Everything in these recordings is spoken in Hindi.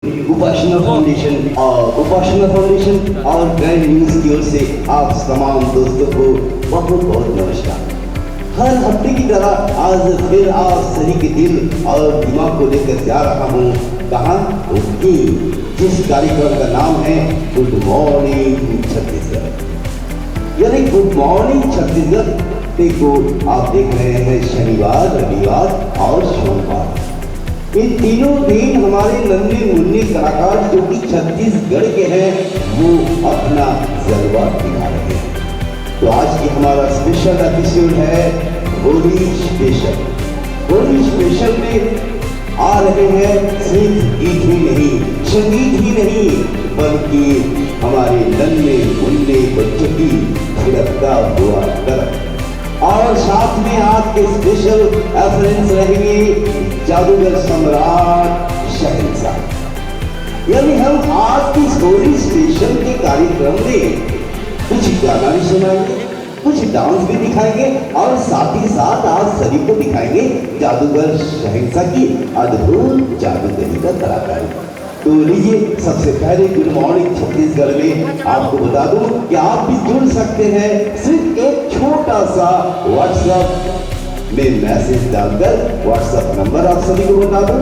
उपासना फाउंडेशन और ग्रैंड न्यूज की ओर से आप तमाम दोस्तों को बहुत बहुत नमस्कार। हर हफ्ते की तरह आज फिर आप सभी के दिल और दिमाग को लेकर जा रहा हूँ कहाँ, जिस कार्यक्रम का नाम है गुड मॉर्निंग छत्तीसगढ़, यानी गुड मॉर्निंग छत्तीसगढ़ को आप देख रहे हैं शनिवार, रविवार और सोमवार। इन तीनों दिन हमारे नन्हे मुन्ने कलाकार जो कि छत्तीसगढ़ के हैं वो अपना जलवा दिखा रहे हैं। तो आज की हमारा स्पेशल एपिसोड है होली स्पेशल। होली स्पेशल में आ रहे हैं सिर्फ गीत ही नहीं, संगीत ही नहीं, बल्कि हमारे नन्हे मुन्ने बच्चों की थिरकता हुआ तरफ, और साथ में आपके स्पेशल रेफरेंस रहेंगे जादूगर सम्राट शहंशाह। यानी हम आज की होली स्पेशल के कार्यक्रम में कुछ गाना भी सुनाएंगे, कुछ डांस भी दिखाएंगे और साथ ही साथ आप सभी को दिखाएंगे जादूगर शहंशाह की अद्भुत जादूगरी का कलाकारी। तो लीजिए, सबसे पहले गुड मॉर्निंग छत्तीसगढ़ में आपको बता दूं कि आप भी जुड़ सकते हैं सिर्फ एक छोटा सा व्हाट्सएप में मैसेज डालकर। व्हाट्सएप नंबर आप सभी को बता दूं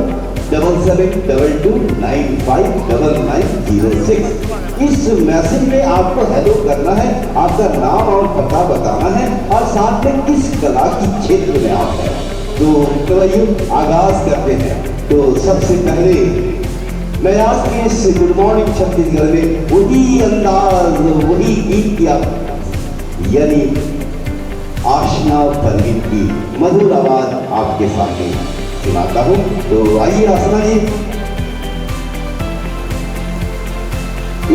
7722959906। इस मैसेज में आपको हेलो करना है, आपका नाम और पता बताना है और साथ में किस कला की क्षेत्र में आप हैं। तो चलिए आगाज करते हैं। तो सबसे पहले मैं आज के इस गुड मॉर्निंग छत्तीसगढ़ में वही अंदाज, वही गीत की यानी आशना परवीन की मधुर आवाज आपके सामने सुनाता हूं। तो आइए आसना जी।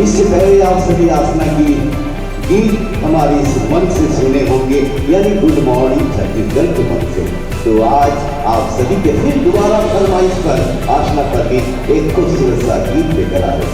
इससे पहले आप सभी आसना की गीत हमारे इस मन से सुने होंगे, यानी गुड मॉर्निंग छत्तीसगढ़ के मन से। तो आज आप सभी के फिर दोबारा फरमाइश पर आशना परवीन एक खूबसूरत सा गीत लेकर आ रहे हैं।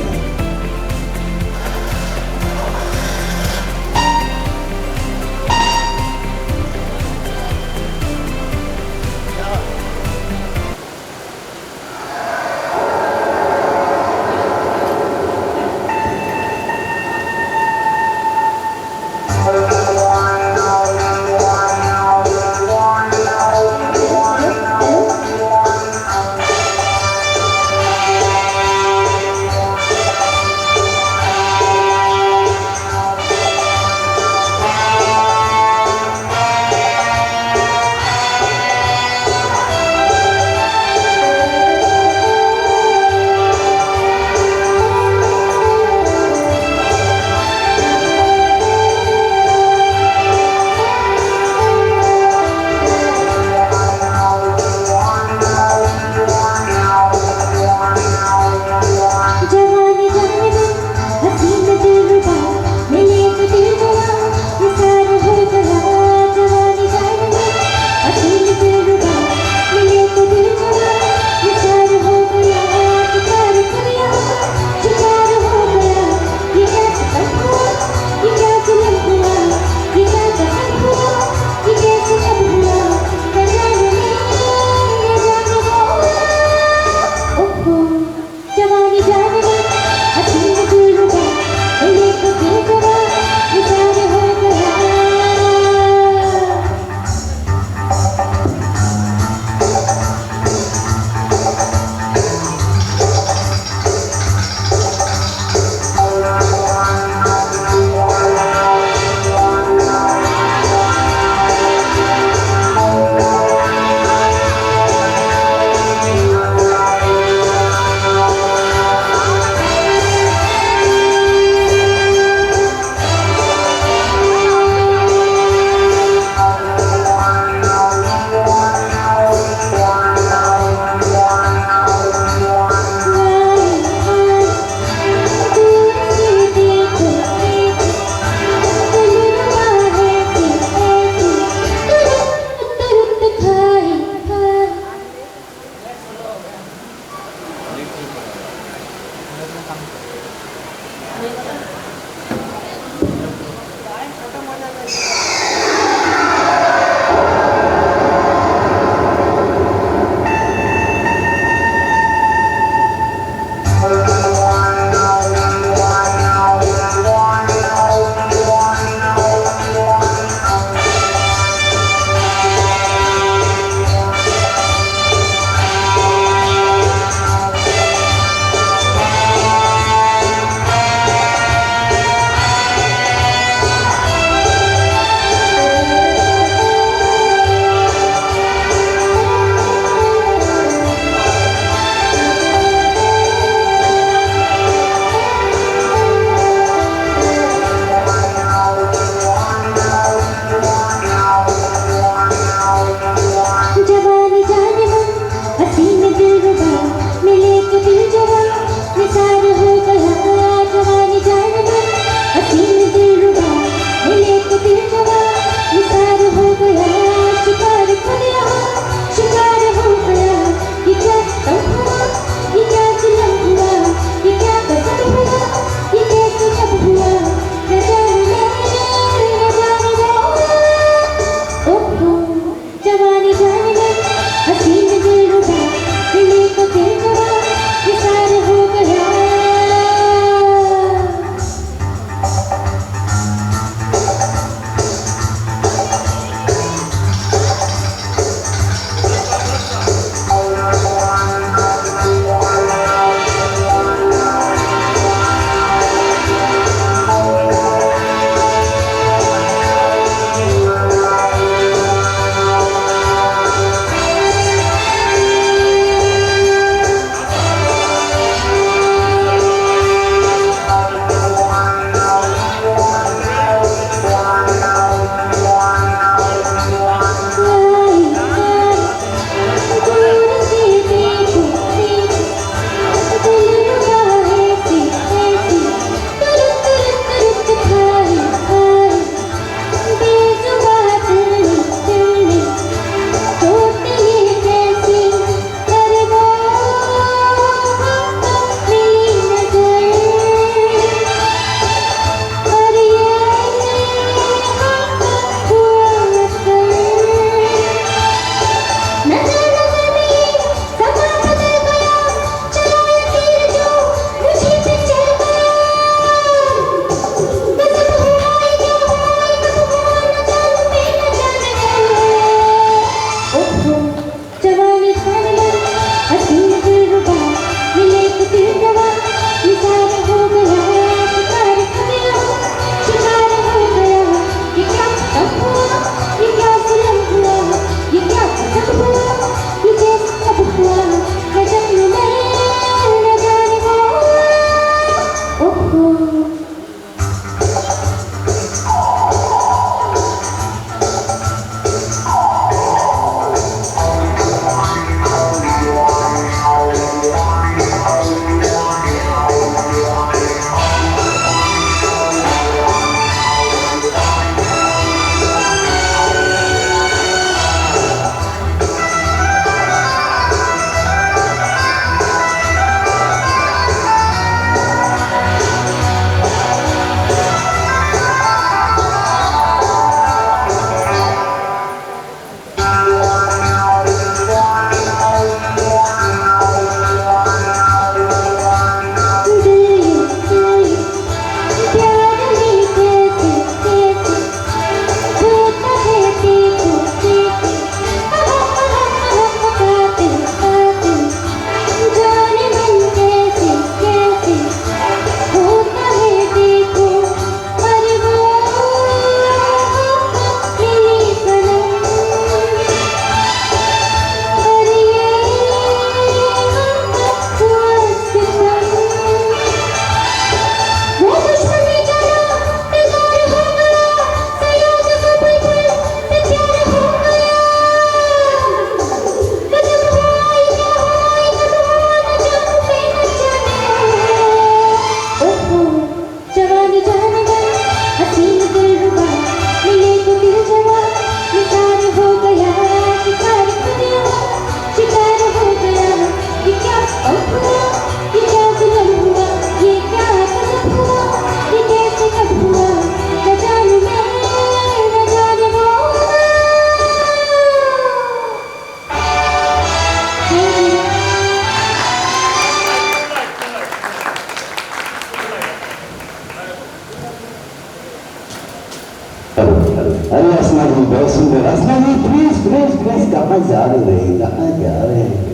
अरे असना जी बहुत सुंदर। असना जी प्लीज प्लीज प्लीज कहाँ जा रहे हैं, कहाँ जा रहे हैं?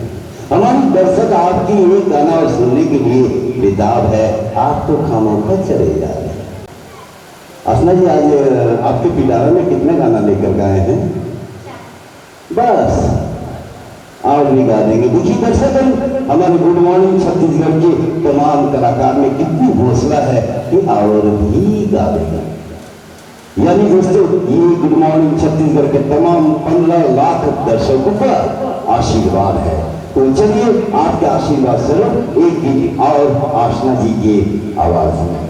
हमारी दर्शक आपकी ये गाना और सुनने के लिए बेताब है, आप तो खामोखा चले जा रहे हैं। असना जी आज आपके पिटारा में कितने गाना लेकर गए हैं? बस और भी गा देंगे। देखिए दर्शक, हमारे गुड मॉर्निंग छत्तीसगढ़ के तमाम कलाकार में कितनी हौसला है कि और भी गा देगा। यानी दोस्तों, ये गुड मॉर्निंग छत्तीसगढ़ के तमाम 15 लाख दर्शकों का आशीर्वाद है। तो चलिए आपके आशीर्वाद स्वरूप एक गीत और आशना जी की आवाज में।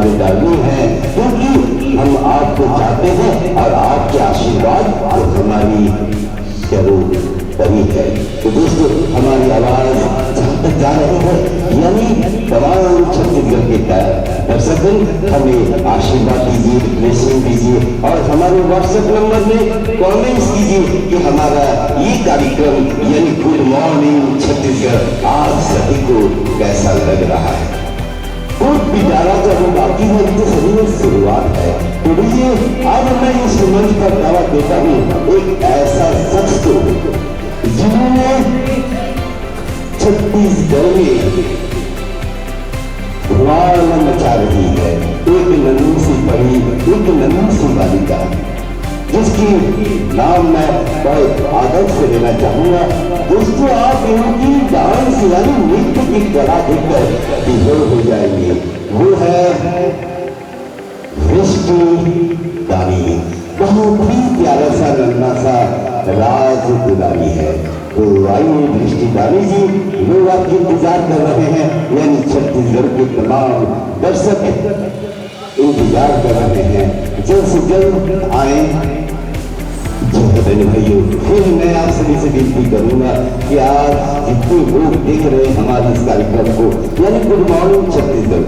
में डालनी है, क्योंकि हम आपको चाहते हैं और आपके आशीर्वाद और हमारी जरूर कमी है। तो दोस्तों, हमारी आवाज जहाँ तक जा रही है, यानी तमाम छत्तीसगढ़ के दर्शकों हमें आशीर्वाद दीजिए, ब्लेसिंग दीजिए और हमारे व्हाट्सएप नंबर में कमेंट्स कीजिए कि हमारा ये कार्यक्रम यानी गुड मॉर्निंग छत्तीसगढ़ आप सभी को कैसा लग रहा है। बहुत पिटारा तो अभी बाकी है, तो सभी में शुरुआत है। तो देखिए, आज मैं इस मंच पर दावा देता हूँ एक ऐसा शख्स को जिन्होंने छत्तीसगढ़ में धुआं मचा रही है। एक नन्ही सी परी, एक नन्ही सी बालिका, जिसकी नाम मैं बहुत आदर से लेना चाहूंगा। दोस्तों, आप इनकी डांस यानी नृत्य की कला देखकर विभोर हो जाएंगे। वो है वृष्टि दानी। बहुत ही प्यारा सा नन्हा सा राज दुलारी है। तो आइए वृष्टि दानी जी, लोग आपकी इंतजार कर रहे हैं, यानी छत्तीसगढ़ के तमाम दर्शक इंतजार कर रहे हैं। जल्द से जल्द आए। भाइयों, फिर मैं आप सभी से विनती करूंगा कि आज जितने लोग देख रहे हैं हमारे इस कार्यक्रम को, यानी गुड मॉर्निंग छत्तीसगढ़,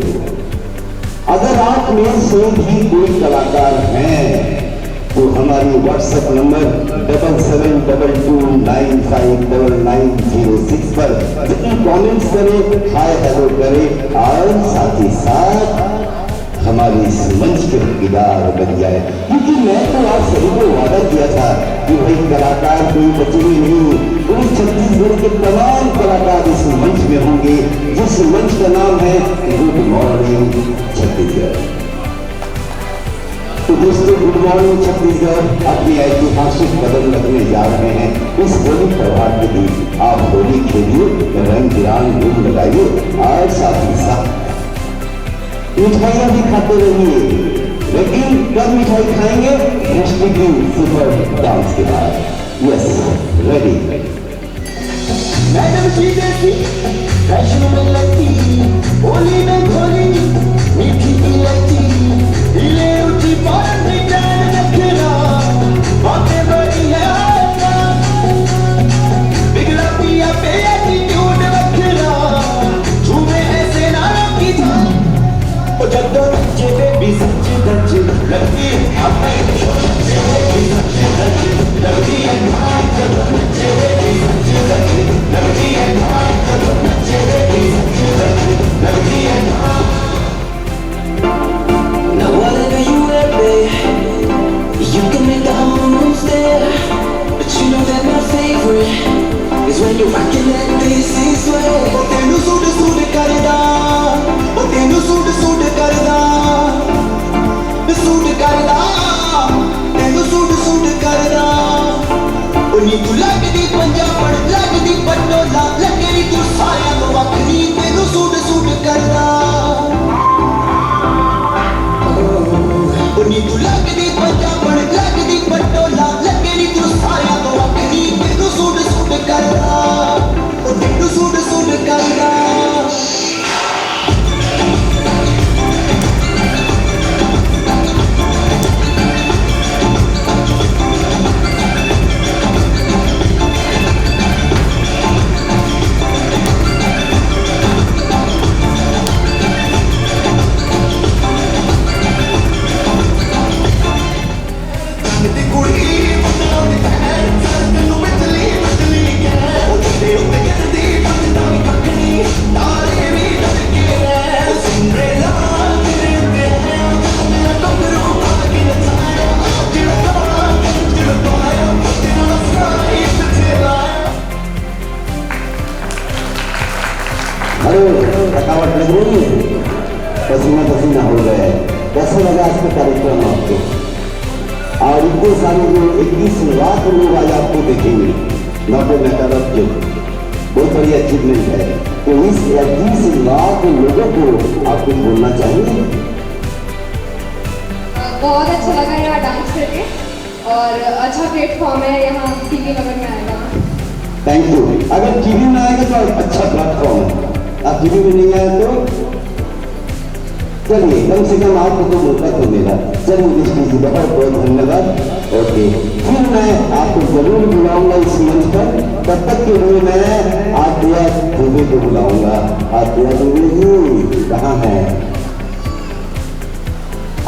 अगर आप में से भी कोई कलाकार हैं तो हमारी व्हाट्सएप नंबर 7722959906 पर कमेंट्स करें, हाय हेलो करें और साथ ही साथ हमारी इस मंच के भागीदार बन जाए। क्योंकि मैं तो आप सभी को वादा किया था कि भाई कलाकार कोई बचेंगे नहीं, पूरे छत्तीसगढ़ के तमाम कलाकार इस मंच में होंगे, जिस मंच का नाम है गुड मॉर्निंग छत्तीसगढ़। तो दोस्तों, गुड मॉर्निंग छत्तीसगढ़ अपनी ऐतिहासिक कदम रखने जा रहे हैं। इस होली त्योहार के दिन आप होली खेलिए, रंग बिरंग धूम लगाइए और साथ ही साथ मिठाइयाँ भी खाते रहिए। लेकिन कब मिठाई खाएंगे? वृष्टि की सुपर डांस के बाद। Yes, ready. मैडम की बेटी फैशन में लगती, होली में खोली मीठी इलायची, हिले उठी पान में जान रखना, बातें बड़ी है बिगड़ा पिया पे एटीट्यूड रखना, झूमे ऐसे नाम की जान ओ जब बच्चे बेबी सच सच लगती हमें छोटे बेबी सच सच लगती है भाई, जब बच्चे बेबी सच सच लगती है भाई, जब बच्चे बेबी सच सच लगती है भाई। Now whatever you wear, babe, you can make the whole room stare, but you know that my favorite is when you're rocking that this is way. O tenu sude sude karda, o tenu sude sude karda, sude karda, tenu sude sude karda. O ni tu lagdi Punjab lagdi Patola, लगरी तू साया तो वक्री, tenu sude sude karda. O ni tu lagdi Punjab lagdi Patola, लगरी तू साया तो वक्री, tenu sude sude karda, o tenu sude sude karda. थकावट लग रही है, पसीना पसीना हो गए। कैसा लगा आज का कार्यक्रम आपको? और इतने सारे जो 21 लाख लोग आज आपको देखेंगे, नौकरी नकारात जो बहुत बड़ी अचीवमेंट है। तो इस 21 लाख लोगों को आपको बोलना चाहिए। बहुत अच्छा लगा यहाँ डांस करके और अच्छा प्लेटफॉर्म है, यहाँ टीवी नगर में आएगा। Thank you. अगर टीवी में आएगा तो अच्छा प्लेटफॉर्म है, आप टीवी में नहीं आए तो चलिए कम से कम आपको तो मौका तो मिला। चलिए मिस्टी जी बहुत बहुत धन्यवाद। ओके, फिर मैं आपको जरूर बुलाऊंगा इस मंच पर। तब तक के लिए मैं आद्या दुबे को बुलाऊंगा। आद्या दुबे जी कहाँ है?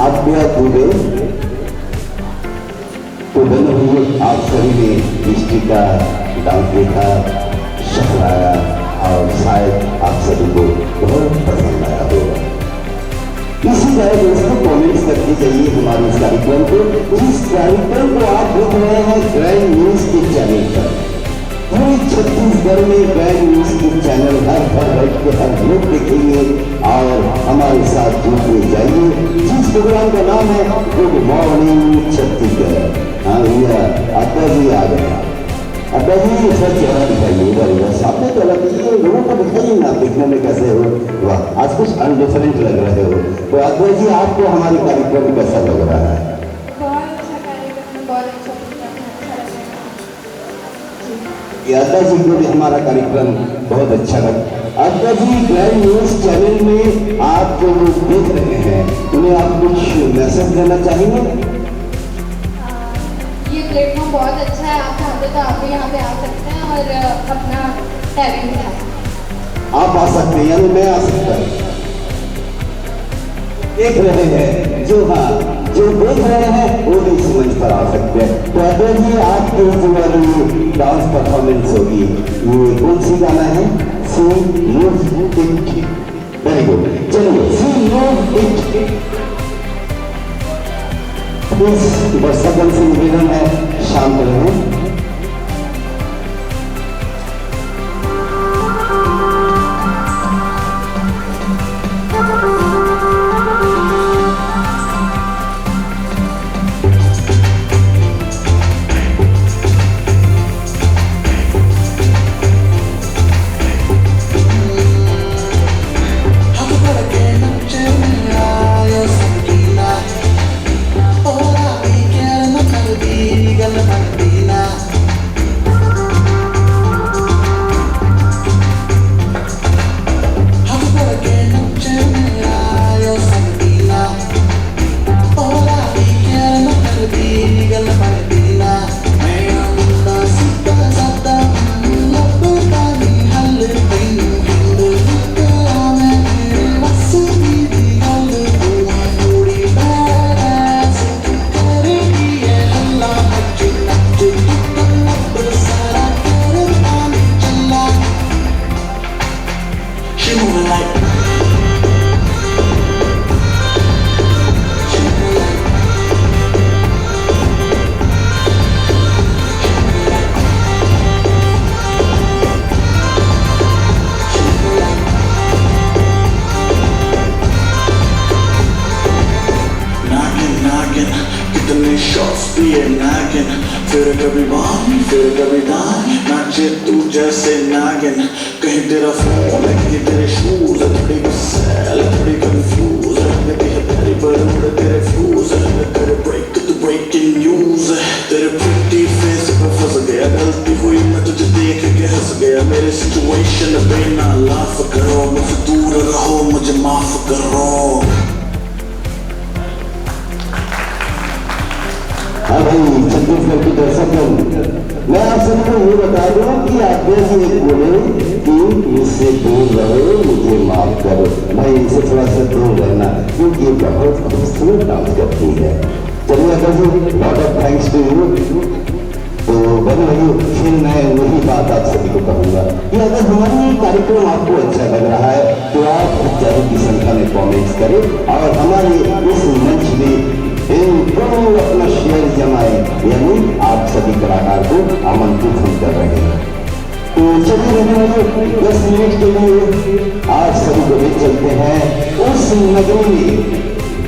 आद्या दुबे तो बनो हुई, आप सभी ने मिस्टी का डांस देखा, शहराया और शायद आप सभी को बहुत पसंद आया होगा। इसी तरह दोस्तों कमेंट्स करके जाइए हमारे इस कार्यक्रम को। इस कार्यक्रम को आप देख रहे हैं ग्रैंड न्यूज के चैनल पर। पूरे छत्तीसगढ़ में ग्रैंड न्यूज के चैनल हर बैठ के हर लोग देखेंगे और हमारे साथ जुड़ते जाइए। जिस प्रोग्राम का नाम है गुड मॉर्निंग छत्तीसगढ़। हाँ भैया अब्बा जी आ गए। अब्बा जी सर चेहरा दिखाइए इधर सामने तो अलग ये लोगों को दिखाइए ना, दिखने में कैसे हो? वाह, आज कुछ अनडिफरेंट लग रहे हो। तो अब्बा जी आपको हमारे कार्यक्रम कैसा लग रहा है? बहुत अच्छा कार्यक्रम, बहुत अच्छा अब्बा जी को भी हमारा कार्यक्रम बहुत अच्छा लगा। अब्बा जी ग्रैंड न्यूज चैनल में आप जो देख रहे हैं उन्हें आप कुछ मैसेज देना चाहेंगे? ये प्लेटफॉर्म बहुत अच्छा है, आप चाहते तो आप भी यहाँ पे आ सकते हैं और अपना टैलेंट दिखा सकते हैं। आप आ सकते हैं यानी मैं आ सकता हूँ। देख रहे हैं जो, हाँ जो देख रहे हैं वो भी इस मंच पर आ सकते हैं। तो अगर ये आपकी जो वाली डांस परफॉर्मेंस होगी, ये कौन सी गाना है? सी मूव इट। वेरी गुड, चलिए सी मूव इट। इस दर्शकों से निवेदन है शांत रहें। फिर कभी बाम फिर कभी दाम नाचे तू जैसे नागिन। कहीं तेरा फोन है कहीं तेरे शूज, थोड़ी गुस्सा थोड़ी कंफ्यूज, लगती है तेरी बरूद तेरे फ्यूज, तेरे ब्रेक तो ब्रेकिंग न्यूज। तेरे प्रिटी फेस पे फंस गया, गलती हुई मैं तुझे देख के हंस गया। मेरे सिचुएशन पे ना लाफ करो, मुझसे दूर रहो मुझे माफ करो। हाँ भाई छत्तीसगढ़ की दर्शकों, मैं आप सबको ये बता दूं कि आप ये बोले कि मुझसे दूर रहो मुझे माफ करो। भाई इनसे थोड़ा सा दूर रहना, क्योंकि ये बहुत खूबसूरत डांस करती है। चलिए अगर lot of thanks to you. तो बन रही फिर मैं वही बात आप सभी को कहूँगा कि अगर हमारा कार्यक्रम आपको अच्छा लग रहा है तो आप हजारों की संख्या में कमेंट्स करें और हमारे इस मंच में अपना शेयर जमाए, यानी आप सभी कलाकार को आमंत्रित हम कर रहे हैं। तो चलिए 10 मिनट के लिए आप सभी को ले चलते हैं उस नगरी में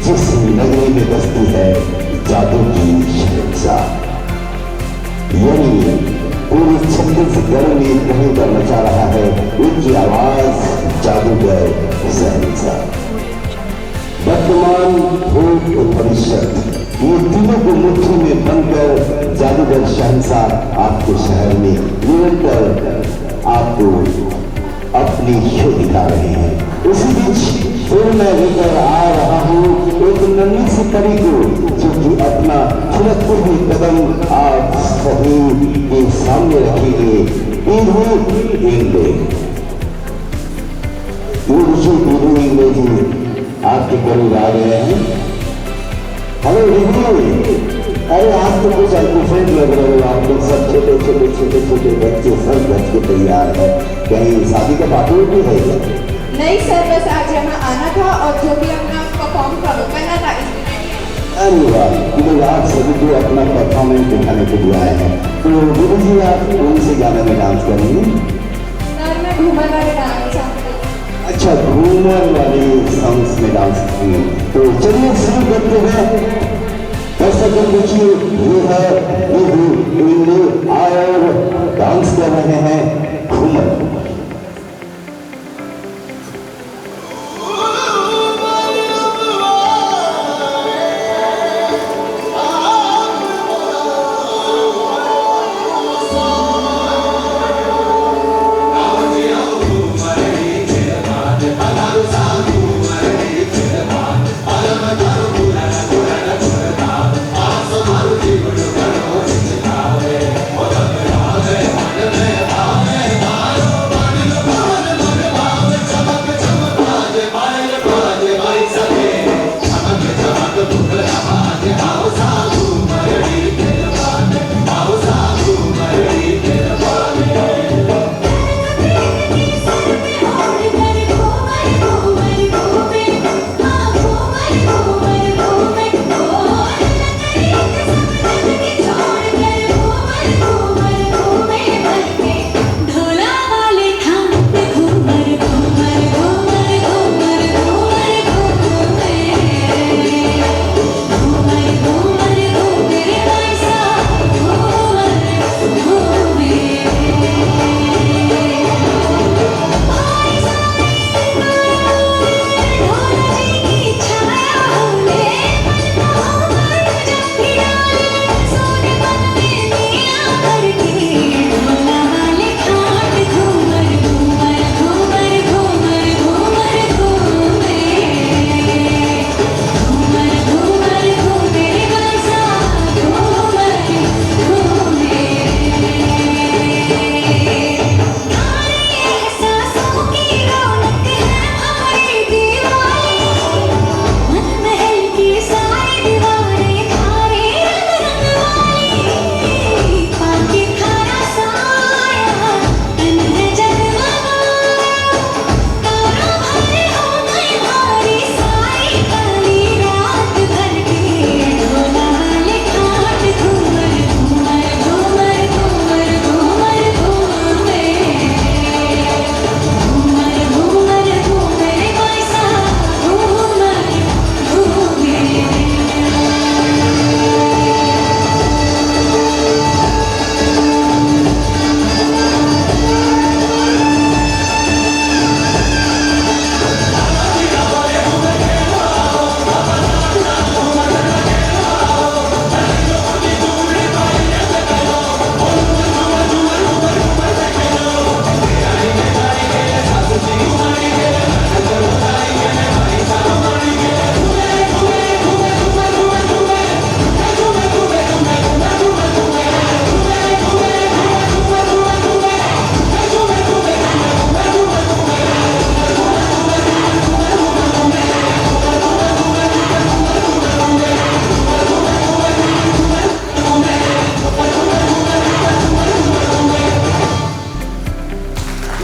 जिस नगरी में बसती है जादू की शहंशाह, यानी पूरे छत्तीसगढ़ में कहीं पर मचा रहा है उनकी आवाज जादूगर शहंशाह। वर्तमान भूत परिषद ये तीनों को मुट्ठी में बनकर जादूगर शहंशाह आपके शहर में निरंतर आपको अपनी शो दिखा रहे हैं। उसी बीच फिर मैं लेकर आ रहा हूँ एक नन्ही सी परी को, जो कि अपना थिरकते हुए कदम आप सभी के सामने रखेंगे। जी आपके करीब आ गए हैं। हेलो दीदी, अरे आप तो कुछ अल्पफेंट लग रहे हो। आप लोग सब छोटे छोटे छोटे छोटे बच्चे सब बच के तैयार है। कहीं शादी का पार्टी भी है क्या? नहीं सर, बस आज यहाँ आना था और जो भी अपना परफॉर्म करना था। अरे वाह, तो आप सभी को अपना परफॉर्मेंस दिखाने के लिए आए हैं। तो दीदी जी आप कौन से गाने में डांस करेंगे? सर मैं घूमर वाले डांस चाहती हूँ। अच्छा, घूमर वाले सॉन्ग्स में डांस करेंगे। तो चलिए शुरू करते हैं। दर्शक देखिए, ये है और डांस कर रहे हैं घूमर।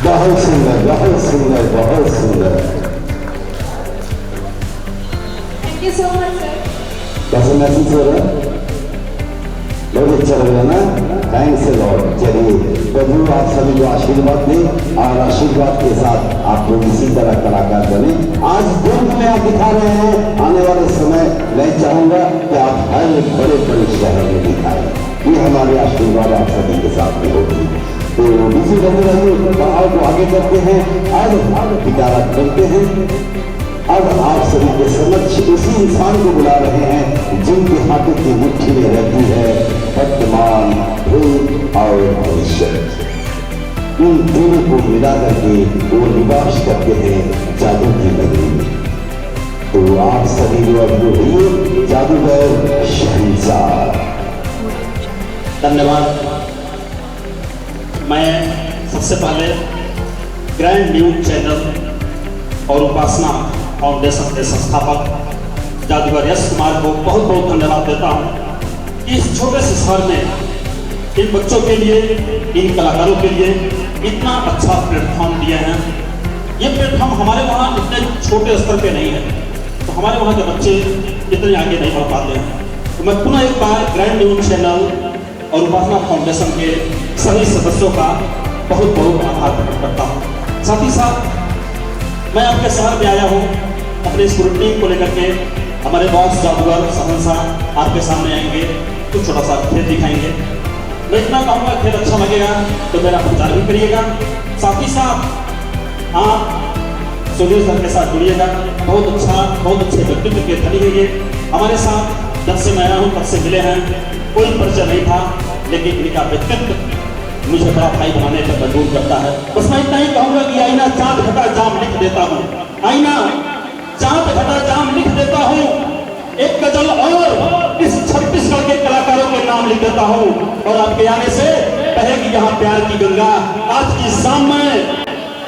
बहुत सुंदर, बहुत सुंदर, बहुत सुंदर। Thank you so much sir. कैसे महसूस हो रहा है? बहुत अच्छा लग रहा है ना? Thanks a lot. चलिए प्रभु आप सभी को आशीर्वाद दें और आशीर्वाद के साथ आप लोग इसी तरह कलाकार बने। आज दुर्ग में आप दिखा रहे हैं, आने वाले समय मैं चाहूंगा कि आप हर बड़े बड़े शहर में दिखाएं। ये हमारे आशीर्वाद आप सभी के साथ में होगी। तो इसी तरह और आगे करते हैं। अब गिटार करते हैं। अब आप सभी के समक्ष उसी इंसान को बुला रहे हैं जिनके हाथों की मुट्ठी में रहती है वर्तमान, भूत और भविष्य। उन दोनों को मिला करके वो निवास करते हैं जादू की नगरी में। तो आप सभी जो अभी जादूगर शहंशाह। धन्यवाद। मैं सबसे पहले ग्रैंड न्यूज चैनल और उपासना फाउंडेशन के संस्थापक जादूगर यश कुमार को बहुत बहुत धन्यवाद देता हूँ। इस छोटे से शहर में इन बच्चों के लिए, इन कलाकारों के लिए इतना अच्छा प्लेटफॉर्म दिया है। ये प्लेटफॉर्म हमारे वहाँ इतने छोटे स्तर पे नहीं है, तो हमारे वहाँ के बच्चे इतने आगे नहीं बढ़ पाते हैं। तो मैं पुनः एक बार ग्रैंड न्यूज चैनल और उपासना फाउंडेशन के सभी सदस्यों का बहुत बहुत आभार प्रकट करता हूँ। साथ ही साथ मैं आपके शहर में आया हूँ अपने इस रूटीन को लेकर के। हमारे बॉस जादूगर शहंशाह आपके सामने आएंगे, कुछ छोटा सा खेल दिखाएंगे। मैं इतना कहूँगा खेल अच्छा लगेगा तो मेरा प्रचार भी करिएगा। साथ ही साथ आप सुधीर सर के साथ जुड़िएगा। बहुत अच्छे व्यक्तित्व के धनी है ये। हमारे साथ जब से मैं आया हूँ तब से मिले हैं, कोई परिचय नहीं था, लेकिन इनका व्यक्तित्व मुझे बड़ा भाई बनाने पर मजबूर करता है। बस मैं इतना ही कहूँगा कि आईना चाँद घटा जाम लिख देता हूँ, आईना चाँद घटा जाम लिख देता हूँ। एक गजल और इस छत्तीसगढ़ के कलाकारों के नाम लिख देता हूँ, और आपके आने से बहेगी यहाँ प्यार की गंगा। आज की शाम में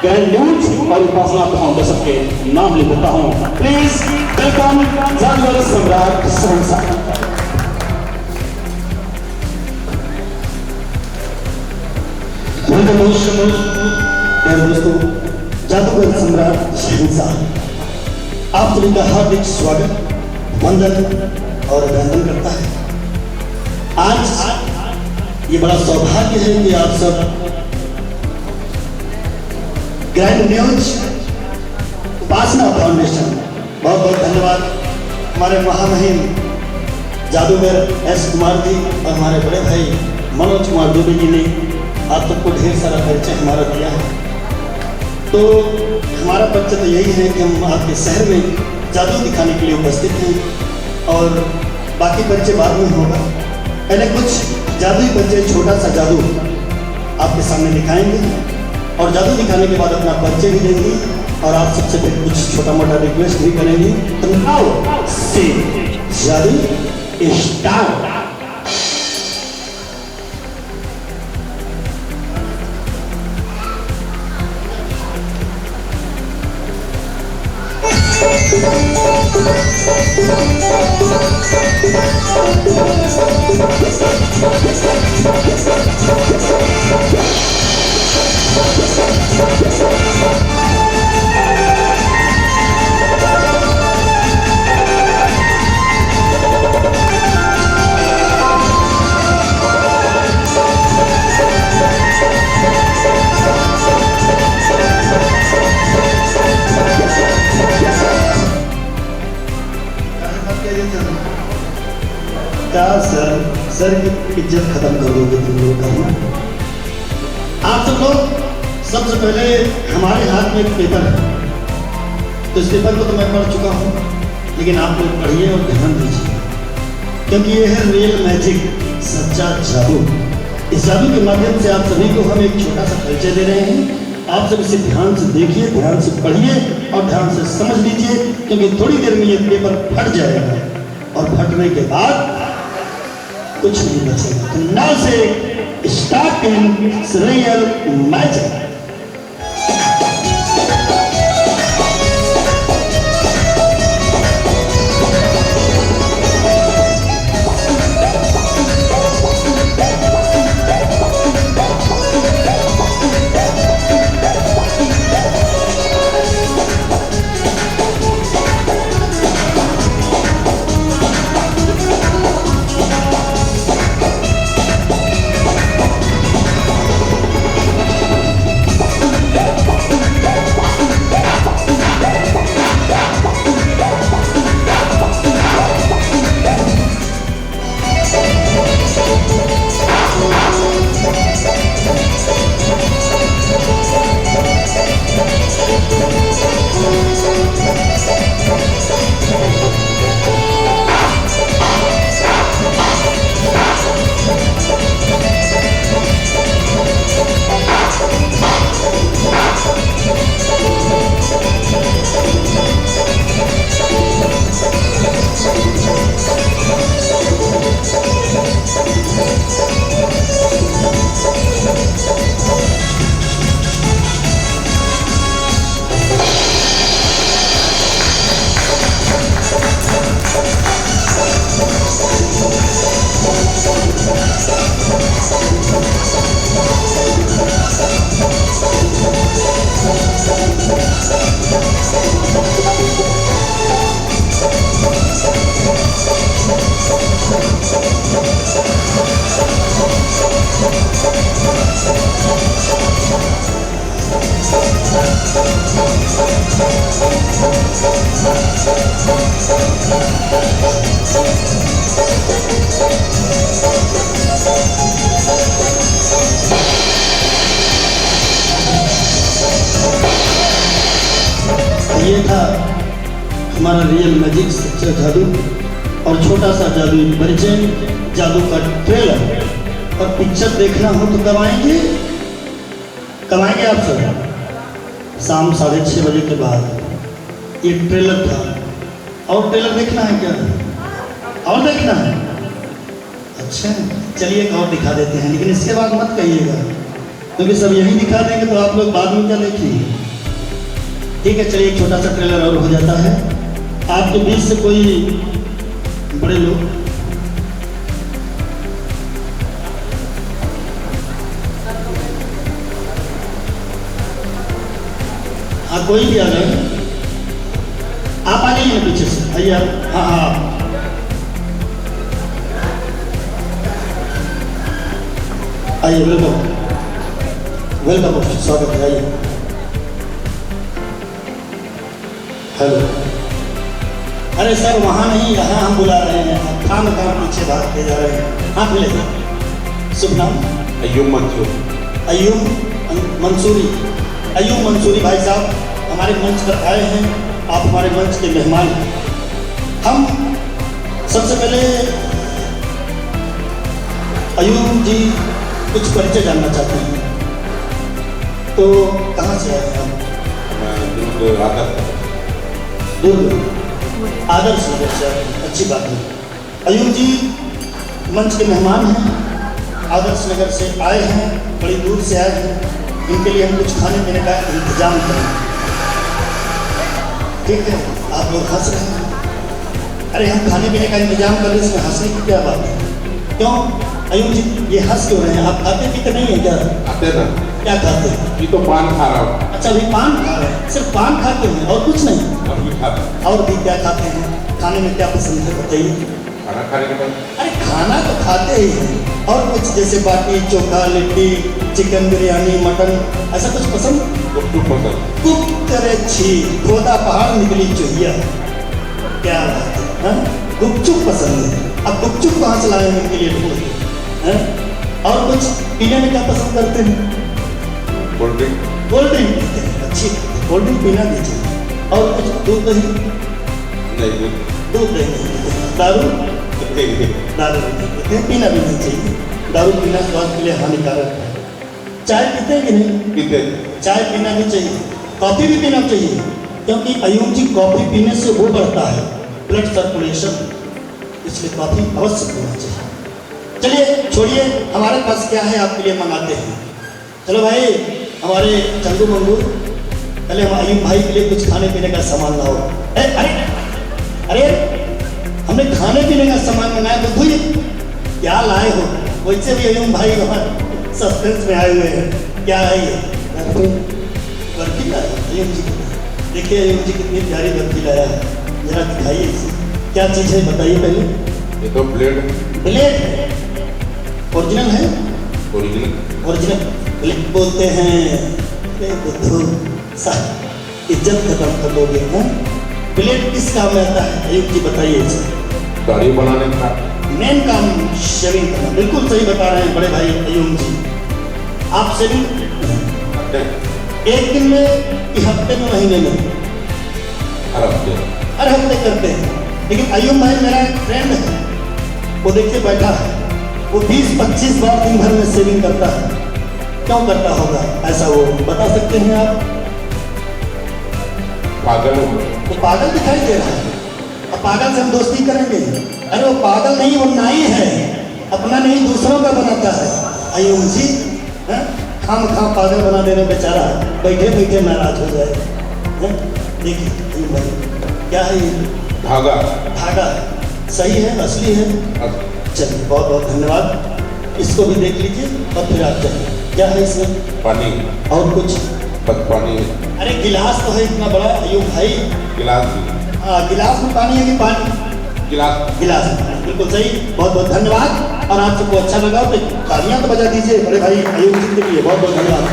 ग्रैंड न्यूज और उपासना फाउंडेशन के नाम लिख देता हूँ। प्लीज वेलकम जादूगर सम्राट शहंशाह। दोस्तों, जादूगर सम्राट शहंशाह आप सभी का हार्दिक स्वागत, वंदन और अभिनंदन करता है। आज ये बड़ा सौभाग्य है कि आप सब ग्रैंड न्यूज उपासना फाउंडेशन, बहुत बहुत धन्यवाद हमारे महामहिम जादूगर एस कुमार जी और हमारे बड़े भाई मनोज कुमार दुबे जी ने आप सबको ढेर सारा परिचय हमारा दिया है। तो हमारा परिचय तो यही है कि हम आपके शहर में जादू दिखाने के लिए उपस्थित हैं, और बाकी परिचय बाद में होगा। पहले कुछ जादुई परिचय, छोटा सा जादू आपके सामने दिखाएंगे, और जादू दिखाने के बाद अपना परिचय भी देंगे, और आप सबसे फिर कुछ छोटा मोटा रिक्वेस्ट भी करेंगे। तो नाउ से जादू स्टार्ट। क्या सर की इज्जत खत्म कर दोगे तुम लोग का? आप सब लोग सबसे पहले हमारे हाथ में एक पेपर है, तो इस पेपर को तो मैं पढ़ चुका हूँ, लेकिन आप लोग पढ़िए और ध्यान दीजिए, क्योंकि ये है रियल मैजिक, सच्चा जादू। इस जादू के माध्यम से आप सभी को हम एक छोटा सा परिचय दे रहे हैं। आप सब इसे ध्यान से देखिए, ध्यान से पढ़िए और ध्यान से समझ लीजिए, क्योंकि थोड़ी देर में ये पेपर फट जाएगा, और फटने के बाद कुछ नहीं बचेगा। तो नाउ से स्टार्ट इन रियल मैजिक। हमारा रियल मैजिक सच्चा जादू और छोटा सा जादू परिचय, जादू का ट्रेलर। और पिक्चर देखना हो तो कब आएंगे? कब आएंगे आप सब? शाम 6:30 बजे के बाद। ये ट्रेलर था। और ट्रेलर देखना है क्या? और देखना है? अच्छा, चलिए एक और दिखा देते हैं, लेकिन इसके बाद मत कहिएगा, क्योंकि सब यही दिखा देंगे तो आप लोग बाद में क्या देखेंगे। ठीक है, चलिए एक छोटा सा ट्रेलर और हो जाता है। आपके बीच से कोई बड़े लोग, हाँ कोई भी आ जाए, आप आ जाइए पीछे से, आइए आप। हाँ हाँ आइए, वेलकम वेलकम, स्वागत है, आइए। हेलो, अरे सर वहाँ नहीं, यहाँ हम बुला रहे हैं, खाम पीछे भागते जा रहे हैं। हाँ मिले, शुभ नाम? अय्यूब मंसूर। अय्यूब मंसूरी। अय्यूब मंसूरी भाई साहब हमारे मंच पर आए हैं, आप हमारे मंच के मेहमान हैं। हम सबसे पहले अय्यूब जी कुछ परिचय जानना चाहते हैं, तो कहाँ से आए हैं आप? दुर्ग आदर्श नगर से। अच्छी बात है। अय्यूब जी मंच के मेहमान हैं, आदर्श नगर से आए हैं, बड़ी दूर से आए हैं, इनके लिए हम कुछ खाने पीने का इंतजाम करें। ठीक है, आप लोग हंस रहे हैं। अरे हम खाने पीने का इंतजाम कर रहे हैं, इसमें हंसने की क्या बात है? क्यों अय्यूब जी ये हंस क्यों रहे हैं? आप खाते पीते नहीं है क्या? आते ना, क्या खाते हैं? ये तो पान खा रहा हूँ। अच्छा, अभी पान खा रहे हैं? सिर्फ पान खाते हैं और कुछ नहीं? अभी खाता और भी क्या खाते हैं? खाने में क्या पसंद है बताइए? खाना खाने के बाद अरे खाना तो खाते ही हैं, और कुछ जैसे बाटी चोखा, लिट्टी, चिकन बिरयानी, मटन, ऐसा कुछ पसंद? गुपचुप पसंद। गुप्त, अरे छी, खोदा पहाड़ निकली चुहिया, क्या बात है, हाँ? गुपचुप पसंद है। अब गुपचुप कहाँ से लाए हैं इनके लिए ढूंढ के, हैं? और कुछ पीने में क्या पसंद करते हैं? Cold drink. कोल्ड ड्रिंक पीते हैं, अच्छी कोल्ड ड्रिंक पीना दीजिए। और कुछ दूध दही? नहीं, दूध दही नहीं पीते। दारू? दारू नहीं पीते, पीना भी नहीं चाहिए, दारू पीना स्वास्थ्य के लिए हानिकारक है। चाय पीते हैं कि नहीं? पीते। चाय पीना भी चाहिए, कॉफ़ी भी पीना चाहिए, क्योंकि अय्यूब जी कॉफ़ी पीने से वो बढ़ता है ब्लड सर्कुलेशन, इसलिए कॉफ़ी अवश्य पीना चाहिए। चलिए छोड़िए, हमारे पास क्या है आपके लिए मंगाते हैं। चलो भाई, हमारे चंदू मंगू, पहले हम अय्यूब भाई के लिए कुछ खाने पीने का सामान लाओ। अरे अरे हमने खाने पीने का सामान मंगाया तो भूल क्या लाए हो? वैसे भी अय्यूब भाई हमारे सस्पेंस में आए हुए हैं। क्या है ये? बर्फी लाया अय्यूब जी। देखिए अय्यूब जी कितनी प्यारी बर्फी लाया है, जरा दिखाइए इसे, क्या चीज़ है बताइए पहले। ये तो ब्लेड। ब्लेड है, ओरिजिनल है? ओरिजिनल ब्लेड बोलते हैं। इज्जत खत्म कर दोगे हैं? ब्लेड किस काम में आता है अय्यूब जी बताइए इसे। दाढ़ी बनाने का मेन काम शेविंग करना। बिल्कुल सही बता रहे हैं बड़े भाई अय्यूब जी। आप शेविंग एक दिन में कि हफ्ते में, महीने में? हर हफ्ते। हर हफ्ते करते हैं। लेकिन अय्यूब भाई मेरा एक फ्रेंड है, वो देखिए बैठा है, वो 20-25 बार दिन भर में शेविंग करता है। क्यों करता होगा ऐसा, वो बता सकते हैं आप? पागल। वो पागल दिखाई दे रहा है, अब पागल से हम दोस्ती करेंगे? अरे वो पागल नहीं, वो नाई है, अपना नहीं दूसरों का बनाता है अय्यूब जी। खाम पागल बना देने बेचारा, बैठे बैठे नाराज हो जाए। देखिए अय्यूब भाई क्या है ये? धागा। धागा है, सही है, असली है। चलिए बहुत बहुत धन्यवाद। इसको भी देख लीजिए और फिर आप चलिए। क्या है इसमें? पानी। और कुछ? बस पानी है। अरे गिलास तो है इतना बड़ा अय्यूब भाई। गिलास भी। हाँ, गिलास में पानी है कि पानी? गिलास। गिलास, बिल्कुल सही, बहुत बहुत धन्यवाद। और आप सबको अच्छा लगा तो तालियां तो बजा दीजिए बड़े भाई अय्यूब जी के लिए, बहुत बहुत धन्यवाद।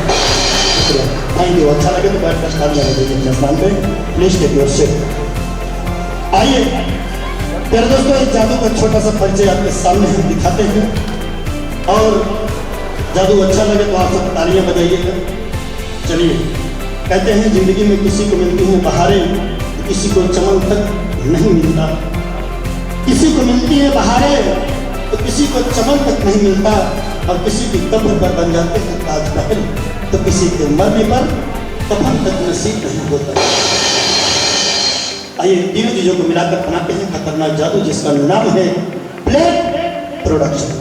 Thank you. अच्छा लगे तो बैठ कर तालियां बजाइए स्थान पे, प्लीज टेक योर सीट। आइए प्यारे दोस्तों, एक जादू का छोटा सा परिचय आपके सामने हम दिखाते हैं, और जादू अच्छा लगे तो आप सब तालियां बजाइएगा। चलिए, कहते हैं जिंदगी में किसी को मिलती हैं बहारें, किसी को चमन तक नहीं मिलता। किसी को मिलती है बहारें तो किसी को चमन तक नहीं मिलता, और किसी की कब्र पर बन जाते हैं ताजमहल तो किसी के मरने पर कफन तक नसीब नहीं होता। आइए तीनों चीजों को मिलाकर बनाते हैं खतरनाक जादू, जिसका नाम है प्लेट प्रोडक्शन।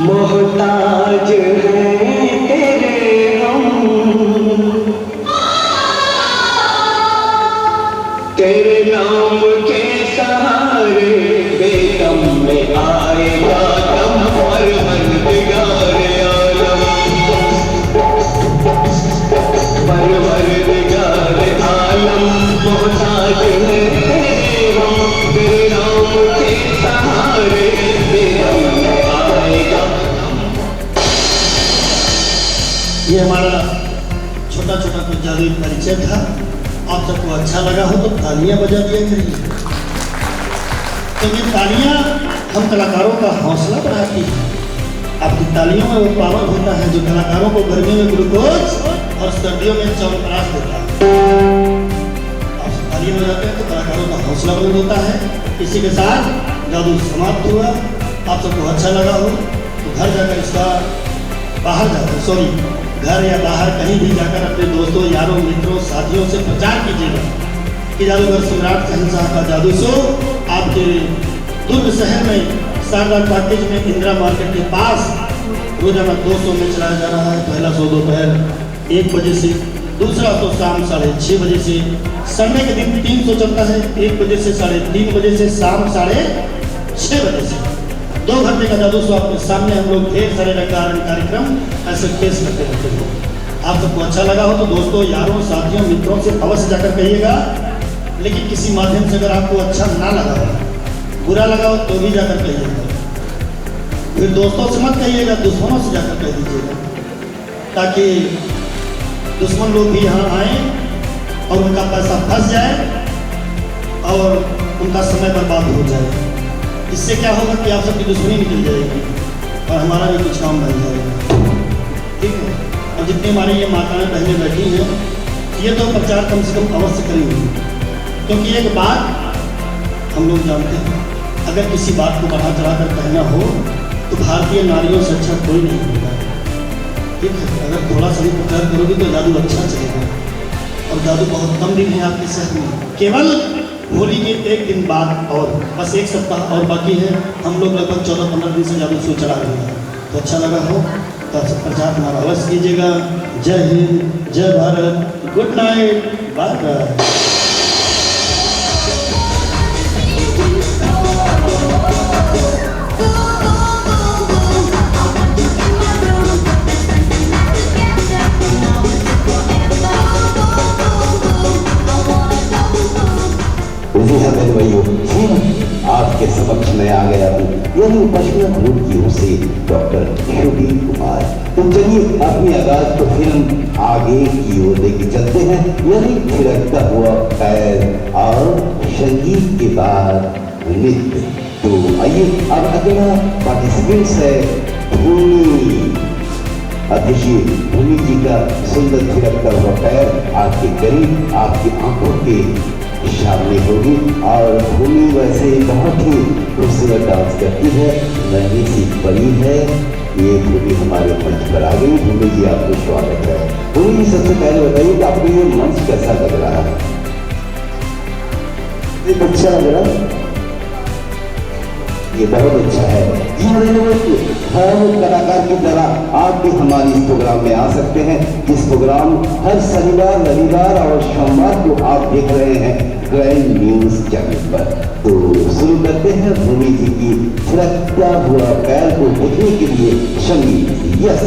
मोहताज हैं तेरे हम, तेरे नाम के सहारे बेदम में आएगा दम, परवरदिगार आलम, परवरदिगार आलम। मोहताज हैं तेरे हम, तेरे नाम के सहारे बेदम में आएगा। ये हमारा छोटा छोटा कुछ जादुई परिचय था। आप सबको अच्छा लगा हो तो तालियां बजा दिया करिए, क्योंकि तालियां हम कलाकारों का हौसला बढ़ाती हैं। आपकी तालियों में वो पावर होता है जो कलाकारों को गर्मी में ग्लूकोज और सर्दियों में च्यवनप्राश देता है। आप सब तालियां बजाते हैं तो कलाकारों का हौसला बुलंद होता है। इसी के साथ जादू समाप्त हुआ। आप सबको अच्छा लगा हो तो घर जाकर इसका बाहर जाकर घर या बाहर कहीं भी जाकर अपने दोस्तों, यारों, मित्रों, साथियों से प्रचार कीजिएगा कि जादूगर सम्राट शहंशाह का जादू शो आपके दुर्ग शहर में शारदा पैकेज में इंदिरा मार्केट के पास रोजाना 200 में चलाया जा रहा है। पहला शो दोपहर 1 बजे से, दूसरा शो शाम 6:30 बजे से, संडे के दिन 300 चलता है 1 बजे से 3:30 बजे से शाम 6:30 बजे से। 2 घंटे का जादू शो आपके सामने हम लोग ढेर सारे रंगारंग कार्यक्रम ऐसे पेश करते रहते हैं। आप सबको अच्छा लगा हो तो दोस्तों, यारों, साथियों, मित्रों से अवश्य जाकर कहिएगा। लेकिन किसी माध्यम से अगर आपको अच्छा ना लगा हो, बुरा लगा हो तो भी जाकर कहिएगा। फिर दोस्तों से मत कहिएगा, दुश्मनों से जाकर कह दीजिएगा, ताकि दुश्मन लोग भी यहाँ आए और उनका पैसा फंस जाए और उनका समय बर्बाद हो जाए। इससे क्या होगा कि आप सबकी दुश्मनी निकल जाएगी और हमारा भी कुछ काम बन जाएगा। ठीक है। और जितनी हमारी ये माताएं बहनें बैठी हैं, ये तो प्रचार कम से कम अवश्य करी होगी, क्योंकि एक बात हम लोग जानते हैं अगर किसी बात को बढ़ा चढ़ा कर कहना हो तो भारतीय नारियों से अच्छा कोई नहीं होगा। ठीक है, अगर थोड़ा सा भी प्रचार करोगे तो जादू अच्छा चलेगा। और जादू बहुत कम दिन है आपके शहर में, केवल होली के एक दिन बाद और बस एक सप्ताह और बाकी है। हम लोग लगभग 14-15 दिन से जादू शो चला रहे हैं। तो अच्छा लगा हो तो आप सब प्रचार हमारा अवश्य कीजिएगा। जय हिंद, जय Bharat, good night, bye bye. आपके समक्ष में आ गया हूँ, यानी पश्चिम ग्रुप की ओर से डॉक्टर सुधीर कुमार। तो चलिए अपनी आगाज को फिल्म आगे की ओर लेके चलते हैं, यानी थिरकता हुआ पैर और संगीत के बाद नृत्य। तो आइए अब अगला पार्टिसिपेंट्स है भूमि। अब देखिए भूमि जी का सुंदर थिरकता हुआ पैर आपके करीब, आपकी आंखों के सामने होगी। और भूमि वैसे बहुत ही खूबसूरत डांस करती है, नन्ही सी परी है। ये भूमि हमारे मंच पर आ गई। भूमि जी आपको स्वागत है। भूमि जी सबसे पहले बताइए कि आपको ये मंच कैसा लग रहा है? एक अच्छा लग रहा है, ये बहुत अच्छा है। हर कलाकार की तरह आप भी हमारे इस प्रोग्राम में आ सकते हैं। इस प्रोग्राम हर शनिवार, रविवार और सोमवार को आप देख रहे हैं ग्रैंड न्यूज चैनल पर। तो शुरू करते हैं भूमि जी की थिरकता हुआ पैर को देखने के लिए संगीत। यस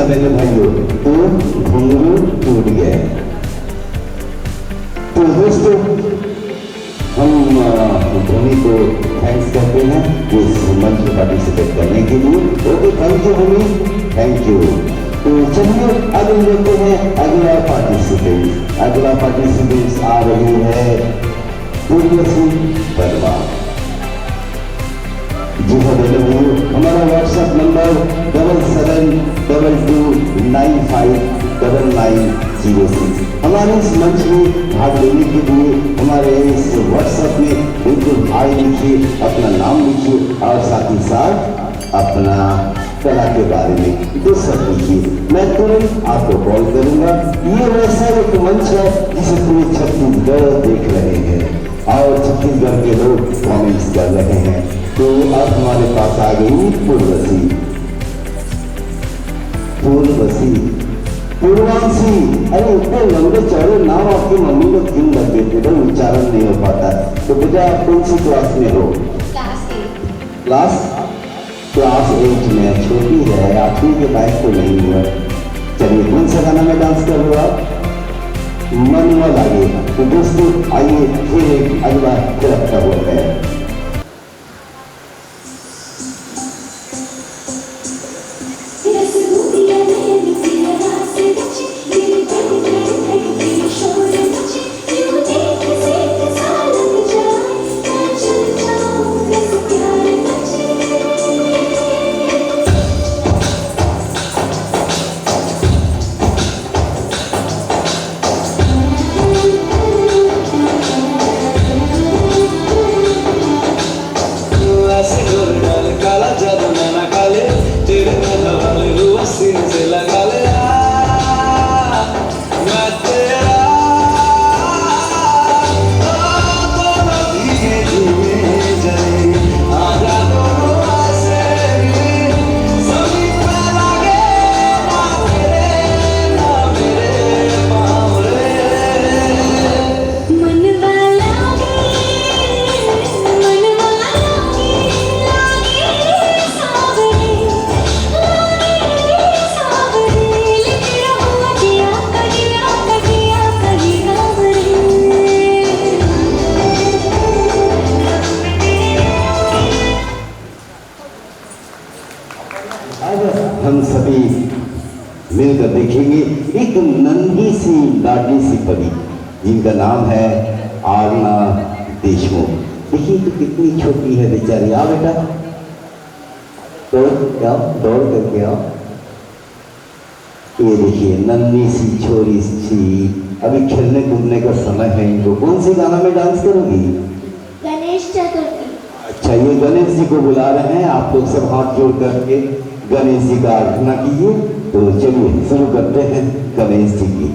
मेरे भाइयों, तो घुंघरू टूट गए। तो दोस्तों हम भूमि को थैंक्स करते हैं इस मंच में पार्टिसिपेट करने के लिए। Okay, thank you Bhumi, thank you. तो चलिए अब लेते हैं अगला पार्टिसिपेंट। अगला पार्टिसिपेंट आ रही है पूर्वसी वर्मा। जी हाँ भाइयों, हमारा व्हाट्सएप नंबर 7772959906। हमारे इस मंच में भाग लेने के लिए हमारे इस व्हाट्सएप में बिल्कुल हाय लिखिए, अपना नाम लिखिए और साथ ही साथ अपना कला के बारे में 2 शब्द लिखिए। मैं तुरंत आपको कॉल करूंगा। ये वैसा एक मंच है जिसे पूरे छत्तीसगढ़ देख रहे हैं और छत्तीसगढ़ के लोग कमेंट्स कर रहे हैं। तो अब हमारे पास आ गई पूर्वसी, पूर्वांशी। अरे इतने लंबे चौड़े नाम आपकी मम्मी लोग क्यों रख देते थे? उच्चारण नहीं हो पाता। तो बेटा आप कौन सी क्लास में हो? क्लास 8 में। छोटी है, 8वीं के बैग तो नहीं हुआ। चलिए कौन सा गाना में डांस कर रहे हो आप? मनुआ लागे। तो दोस्तों आइए फिर एक अगला थिरकता हुआ है। Show अब हम सभी मिलकर देखेंगे एक नन्ही सी लाडली सी परी जिनका नाम है आरना देशमुख। देखिए तो कितनी छोटी है बेचारी। आ बेटा दौड़ करके आओ। ये देखिए नन्ही सी छोरी सी, अभी खेलने कूदने का समय है इनको। कौन सी गाना में डांस करोगी? गणेश चतुर्थी। अच्छा, ये गणेश जी को बुला रहे हैं। आप लोग सब हाथ जोड़ करके गणेश जी का आराधना कीजिए। तो चलिए शुरू करते हैं गणेश जी की।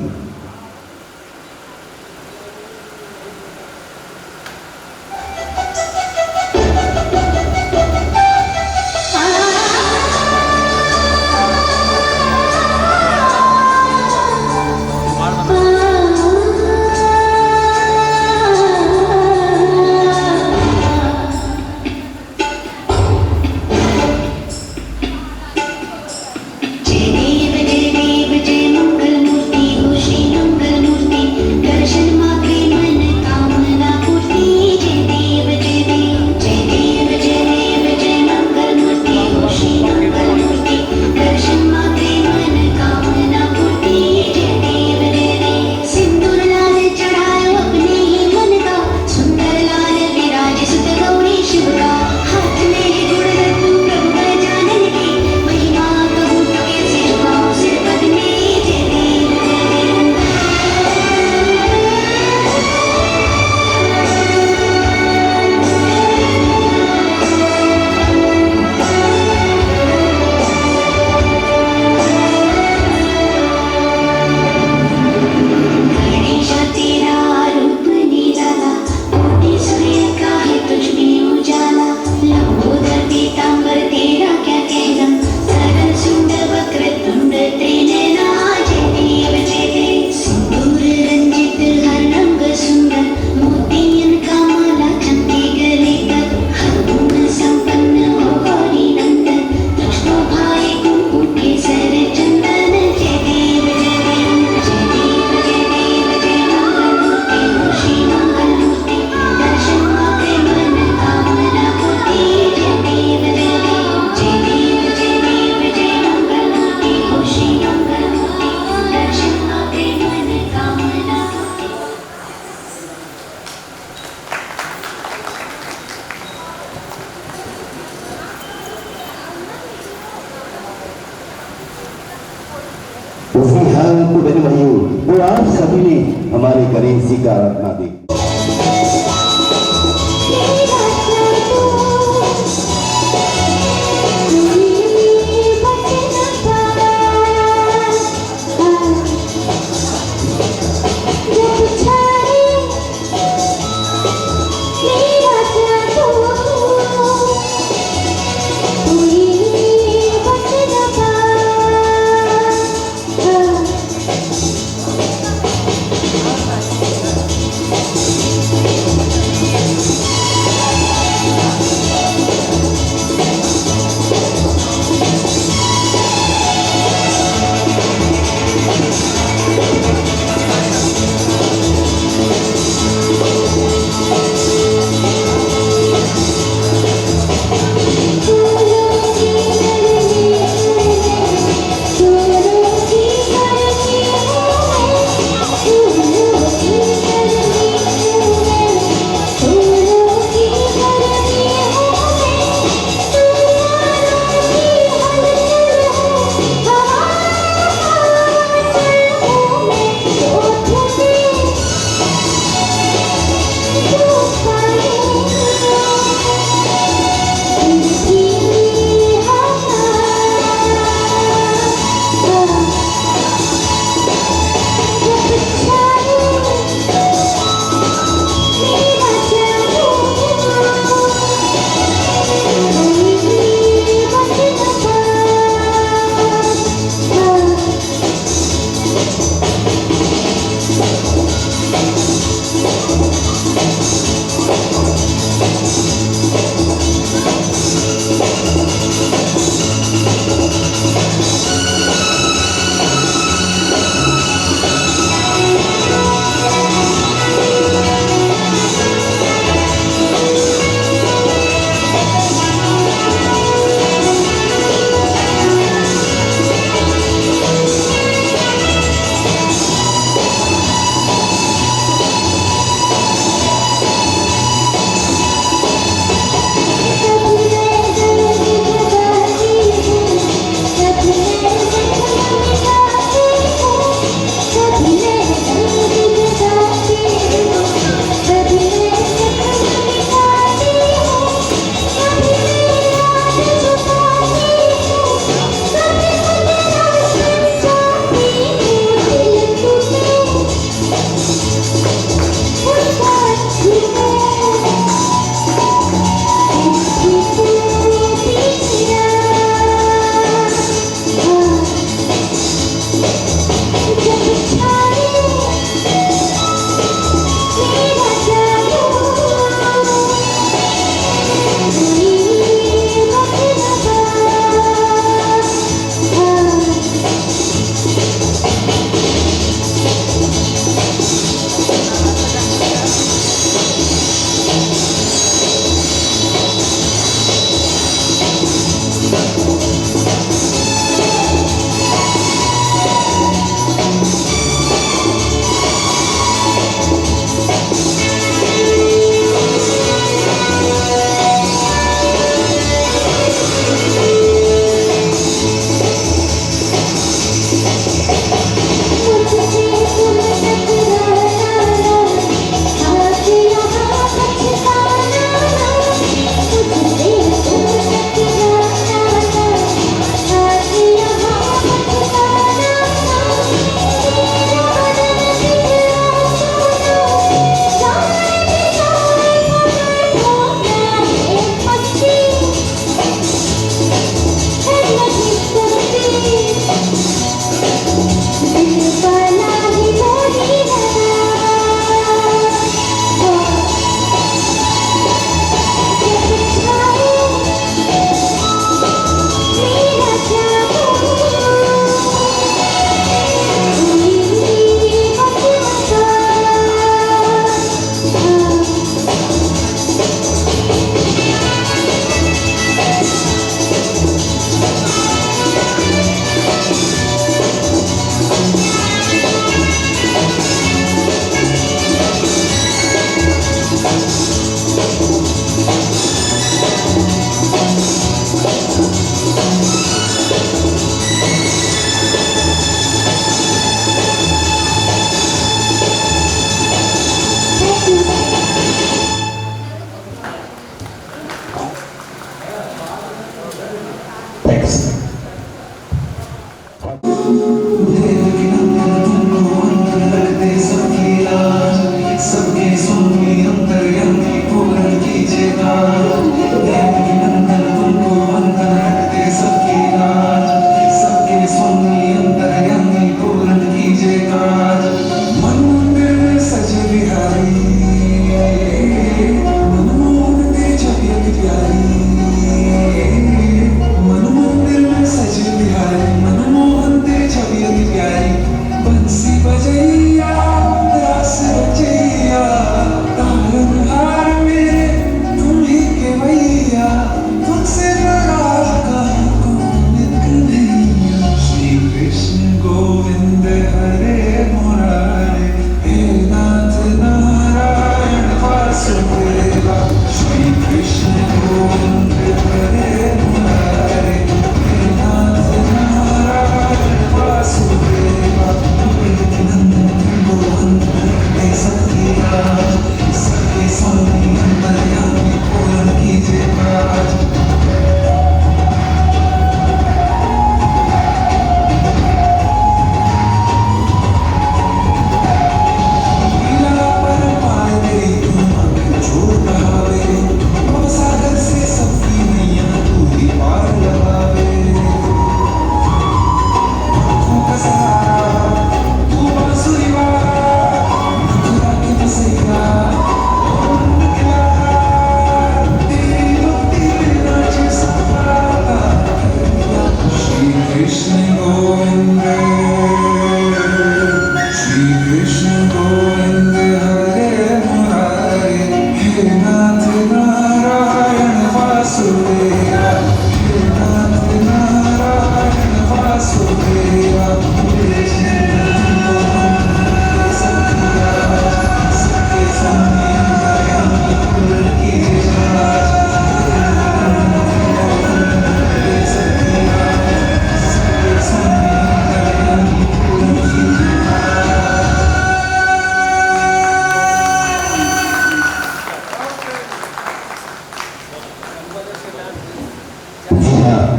बहन भाइयों, वो आप सभी ने हमारे गणेश जी का आराधना दी।